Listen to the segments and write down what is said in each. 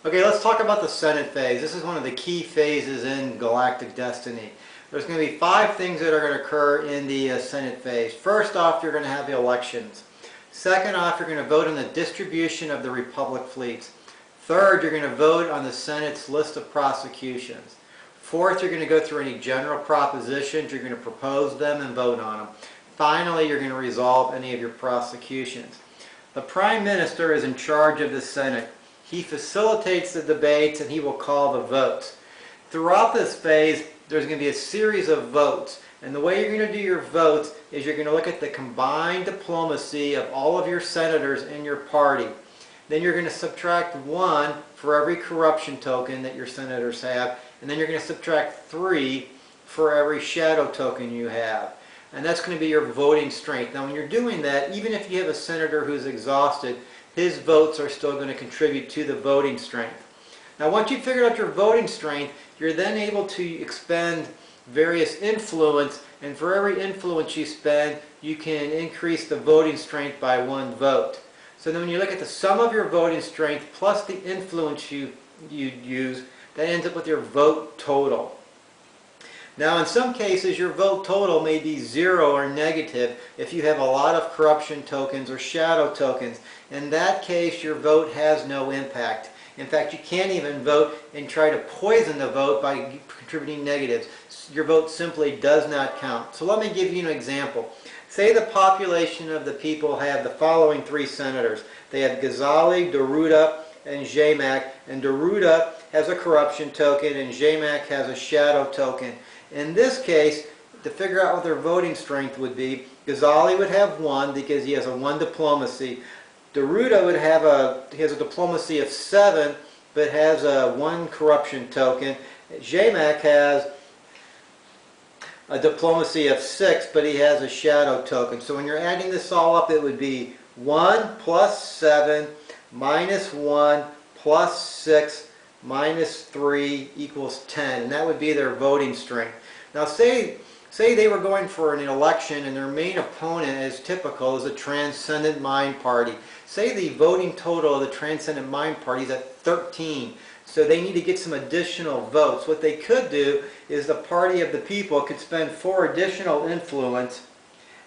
Okay, let's talk about the Senate phase. This is one of the key phases in Galactic Destiny. There's going to be 5 things that are going to occur in the Senate phase. First off, you're going to have the elections. Second off, you're going to vote on the distribution of the Republic fleets. Third, you're going to vote on the Senate's list of prosecutions. Fourth, you're going to go through any general propositions. You're going to propose them and vote on them. Finally, you're going to resolve any of your prosecutions. The Prime Minister is in charge of the Senate. He facilitates the debates and he will call the votes. Throughout this phase, there's going to be a series of votes. And the way you're going to do your votes is you're going to look at the combined diplomacy of all of your senators in your party. Then you're going to subtract 1 for every corruption token that your senators have. And then you're going to subtract 3 for every shadow token you have. And that's going to be your voting strength. Now when you're doing that, even if you have a senator who's exhausted, his votes are still going to contribute to the voting strength. Now once you've figured out your voting strength, you're then able to expend various influence, and for every influence you spend, you can increase the voting strength by 1 vote. So then when you look at the sum of your voting strength plus the influence you use, that ends up with your vote total. Now in some cases your vote total may be 0 or negative if you have a lot of corruption tokens or shadow tokens. In that case your vote has no impact. In fact, you can't even vote and try to poison the vote by contributing negatives. Your vote simply does not count. So let me give you an example. Say the population of the people have the following 3 senators. They have Ghazali, Daruda, and Jamak, and Daruda has a corruption token and Jamak has a shadow token. In this case, to figure out what their voting strength would be, Ghazali would have 1 because he has a 1 diplomacy. Daruda would have he has a diplomacy of 7 but has a 1 corruption token. Jamak has a diplomacy of 6 but he has a shadow token. So when you're adding this all up, it would be 1 plus 7 minus 1 plus 6 minus 3 equals 10, and that would be their voting strength. Now say they were going for an election and their main opponent, as typical, is a Transcendent Mind Party. Say the voting total of the Transcendent Mind Party is at 13, so they need to get some additional votes. What they could do is the Party of the People could spend 4 additional influence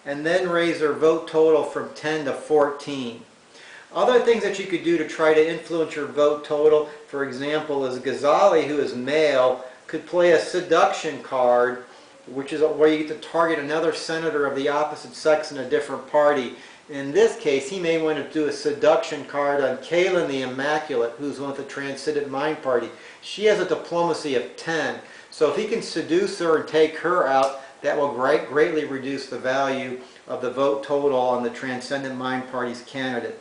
and then raise their vote total from 10 to 14. Other things that you could do to try to influence your vote total, for example, is Ghazali, who is male, could play a seduction card, which is where you get to target another senator of the opposite sex in a different party. In this case, he may want to do a seduction card on Kaylin the Immaculate, who's one of the Transcendent Mind Party. She has a diplomacy of 10, so if he can seduce her and take her out, that will greatly reduce the value of the vote total on the Transcendent Mind Party's candidate.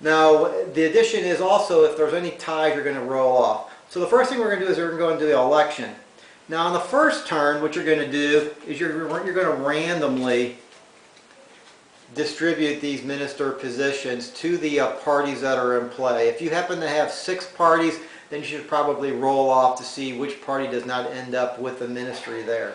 Now, the addition is also if there's any ties, you're going to roll off. So the first thing we're going to do is we're going to go into the election. Now, on the first turn, what you're going to do is you're going to randomly distribute these minister positions to the parties that are in play. If you happen to have 6 parties, then you should probably roll off to see which party does not end up with the ministry there.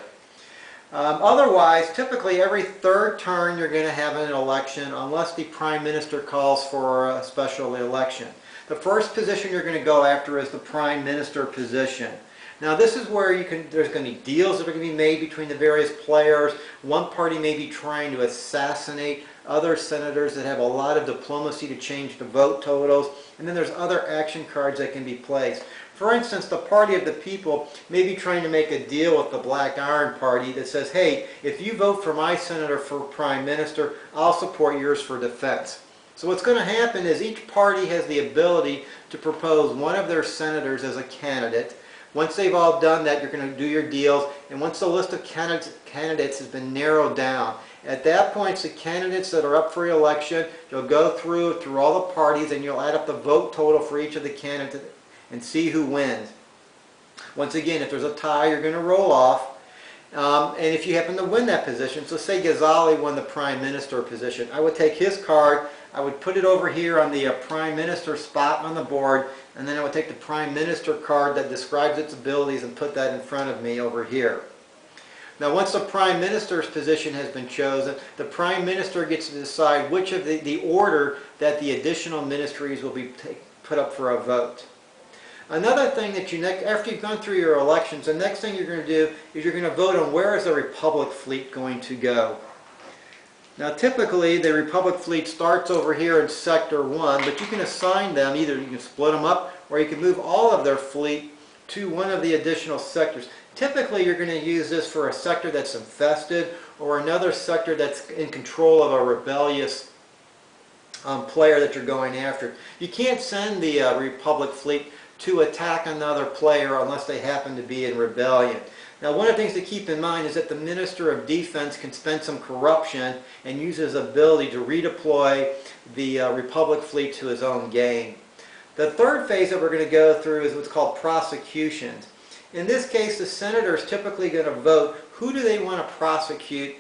Otherwise, typically every 3rd turn you're going to have an election unless the Prime Minister calls for a special election. The first position you're going to go after is the Prime Minister position. Now this is where there's going to be deals that are going to be made between the various players. One party may be trying to assassinate other senators that have a lot of diplomacy to change the vote totals. And then there's other action cards that can be placed. For instance, the Party of the People may be trying to make a deal with the Black Iron Party that says, hey, if you vote for my senator for Prime Minister, I'll support yours for defense. So what's going to happen is each party has the ability to propose one of their senators as a candidate. Once they've all done that, you're going to do your deals, and once the list of candidates has been narrowed down, at that point, the candidates that are up for election, you'll go through all the parties and you'll add up the vote total for each of the candidates and see who wins. Once again, if there's a tie, you're going to roll off. And if you happen to win that position, so say Ghazali won the Prime Minister position, I would take his card, I would put it over here on the Prime Minister spot on the board, and then I would take the Prime Minister card that describes its abilities and put that in front of me over here. Now once the Prime Minister's position has been chosen, the Prime Minister gets to decide which of the order that the additional ministries will be put up for a vote. Another thing that after you've gone through your elections, the next thing you're going to do is you're going to vote on where is the Republic fleet going to go. Now typically the Republic fleet starts over here in Sector 1, but you can assign them, either you can split them up or you can move all of their fleet to one of the additional sectors. Typically you're going to use this for a sector that's infested or another sector that's in control of a rebellious player that you're going after. You can't send the Republic fleet to attack another player unless they happen to be in rebellion. Now one of the things to keep in mind is that the Minister of Defense can spend some corruption and use his ability to redeploy the Republic fleet to his own gain. The third phase that we're going to go through is what's called prosecutions. In this case, the senator is typically going to vote who do they want to prosecute,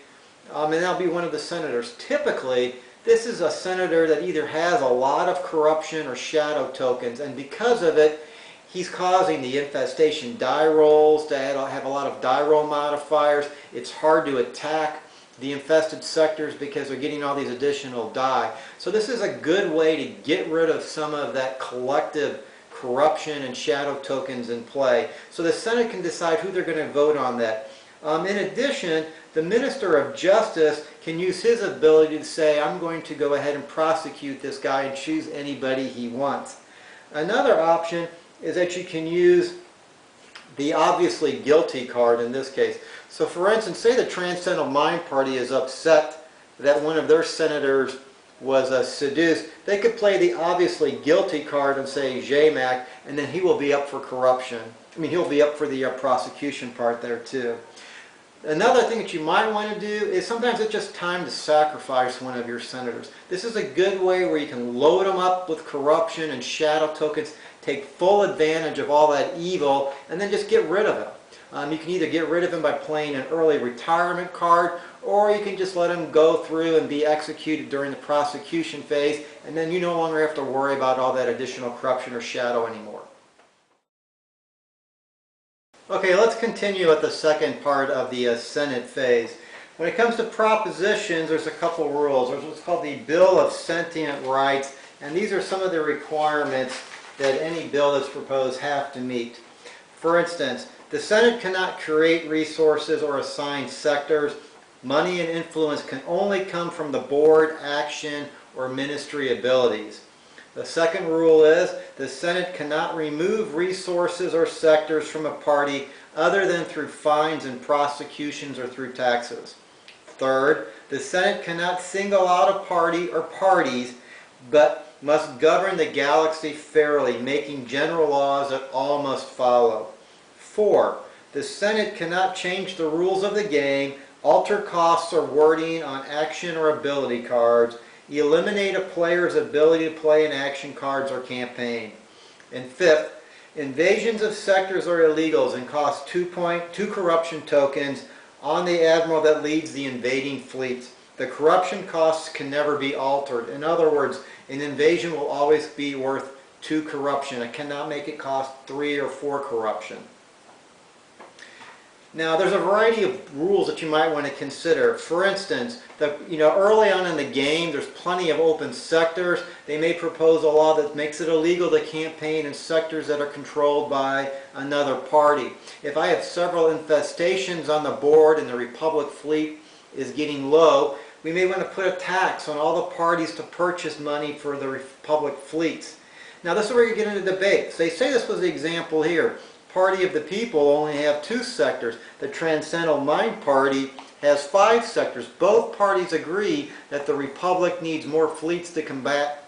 and that'll be one of the senators. Typically, this is a senator that either has a lot of corruption or shadow tokens, and because of it, he's causing the infestation die rolls to have a lot of die roll modifiers. It's hard to attack the infested sectors because they're getting all these additional die. So this is a good way to get rid of some of that collective corruption and shadow tokens in play. So the Senate can decide who they're going to vote on that. In addition, the Minister of Justice can use his ability to say, I'm going to go ahead and prosecute this guy and choose anybody he wants. Another option is that you can use the obviously guilty card in this case. So for instance, say the Transcendental Mind Party is upset that one of their senators was seduced. They could play the obviously guilty card and say JMAC, and then he will be up for corruption. I mean, he'll be up for the prosecution part there too. Another thing that you might want to do is sometimes it's just time to sacrifice one of your senators. This is a good way where you can load them up with corruption and shadow tokens, take full advantage of all that evil, and then just get rid of him. You can either get rid of him by playing an early retirement card, or you can just let him go through and be executed during the prosecution phase, and then you no longer have to worry about all that additional corruption or shadow anymore. Okay, let's continue with the second part of the Senate phase. When it comes to propositions, there's a couple rules. There's what's called the Bill of Sentient Rights, and these are some of the requirements that any bill that's proposed have to meet. For instance, the Senate cannot create resources or assign sectors. Money and influence can only come from the board, action, or ministry abilities. The second rule is the Senate cannot remove resources or sectors from a party other than through fines and prosecutions or through taxes. Third, the Senate cannot single out a party or parties, but must govern the galaxy fairly, making general laws that all must follow. 4. The Senate cannot change the rules of the game, alter costs or wording on action or ability cards, eliminate a player's ability to play in action cards or campaign. And 5th, invasions of sectors are illegals and cost 2 corruption tokens on the admiral that leads the invading fleets. The corruption costs can never be altered. In other words, an invasion will always be worth 2 corruption. I cannot make it cost 3 or 4 corruption. Now, there's a variety of rules that you might want to consider. For instance, early on in the game, there's plenty of open sectors. They may propose a law that makes it illegal to campaign in sectors that are controlled by another party. If I have several infestations on the board and the Republic fleet is getting low, we may want to put a tax on all the parties to purchase money for the Republic fleets. Now, this is where you get into debates. They say this was the example here. Party of the People only have 2 sectors. The Transcendental Mind Party has 5 sectors. Both parties agree that the Republic needs more fleets to combat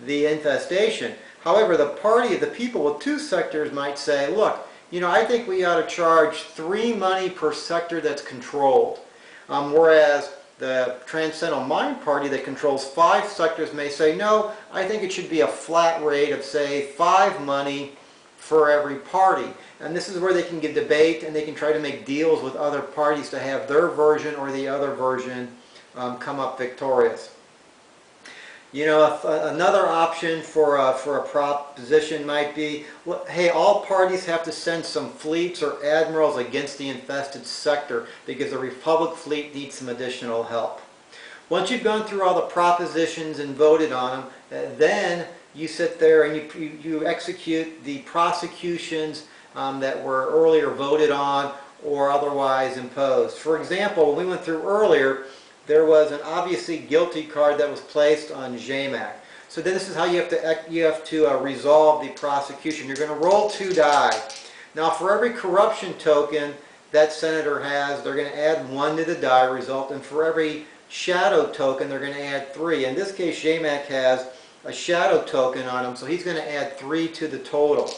the infestation. However, the Party of the People with 2 sectors might say, look, I think we ought to charge 3 money per sector that's controlled. Whereas the Transcendental Mind Party that controls 5 sectors may say, no, I think it should be a flat rate of, say, 5 money for every party. And this is where they can get debate and they can try to make deals with other parties to have their version or the other version come up victorious. Another option for a proposition might be, hey, all parties have to send some fleets or admirals against the infested sector because the Republic fleet needs some additional help. Once you've gone through all the propositions and voted on them, then you sit there and you execute the prosecutions that were earlier voted on or otherwise imposed. For example, when we went through earlier, there was an obviously guilty card that was placed on Jamak. So then this is how you have to resolve the prosecution. You're going to roll 2 die. Now for every corruption token that senator has, they're going to add 1 to the die result, and for every shadow token they're going to add 3. In this case, Jamak has a shadow token on him, so he's going to add 3 to the total.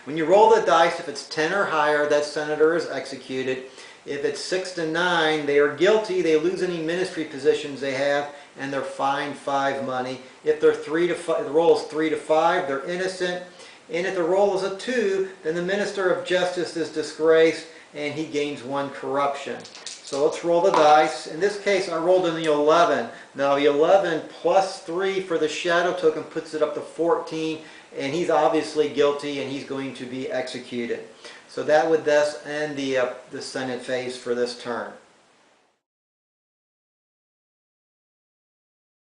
When you roll the dice, if it's 10 or higher, that senator is executed. If it's 6 to 9, they are guilty, they lose any ministry positions they have, and they're fined 5 money. If they're 3 to 5, the roll is 3 to 5, they're innocent. And if the roll is a 2, then the minister of justice is disgraced and he gains 1 corruption. So let's roll the dice. In this case, I rolled in the 11. Now the 11 plus 3 for the shadow token puts it up to 14, and he's obviously guilty and he's going to be executed. So that would thus end the Senate phase for this turn.